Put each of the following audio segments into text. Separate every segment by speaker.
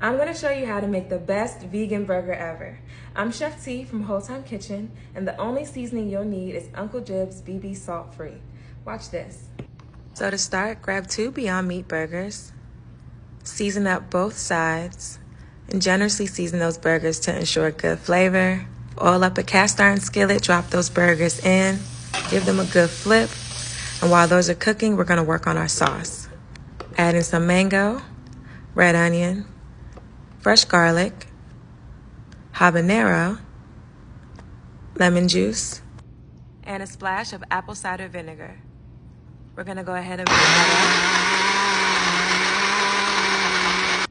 Speaker 1: I'm going to show you how to make the best vegan burger ever. I'm Chef T from Whole Time Kitchen, and the only seasoning you'll need is Uncle Dibbz BB Salt Free. Watch this. So to start, grab 2 Beyond Meat burgers, season up both sides, and generously season those burgers to ensure good flavor. Oil up a cast iron skillet, drop those burgers in, give them a good flip, and while those are cooking, we're going to work on our sauce. Add in some mango, red onion, fresh garlic, habanero, lemon juice, and a splash of apple cider vinegar. We're going to go ahead and put that up.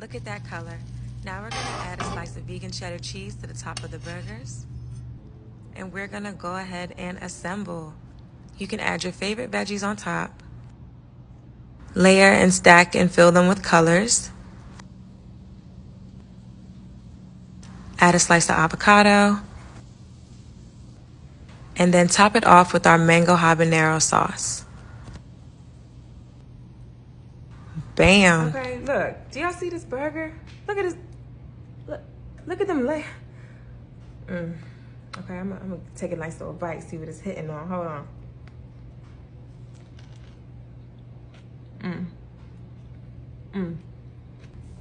Speaker 1: Look at that color. Now we're going to add a slice of vegan cheddar cheese to the top of the burgers. And we're going to go ahead and assemble. You can add your favorite veggies on top. Layer and stack and fill them with colors. Add a slice of avocado, and then top it off with our mango habanero sauce. Bam! Okay, look. Do y'all see this burger? Look at this. Look at them layers. Okay, I'm gonna take a nice little bite, see what it's hitting on. Hold on.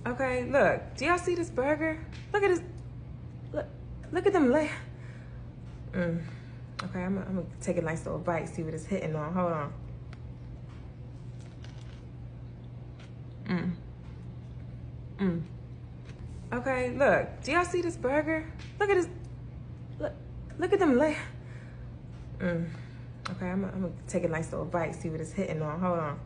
Speaker 1: Okay, look. Do y'all see this burger? Look at this. Look at them layers. Okay, I'm gonna take a nice little bite, see what it's hitting on. Hold on. Okay, look. Do y'all see this burger? Look at this. Look at them layers. Okay, I'm gonna take a nice little bite, see what it's hitting on. Hold on.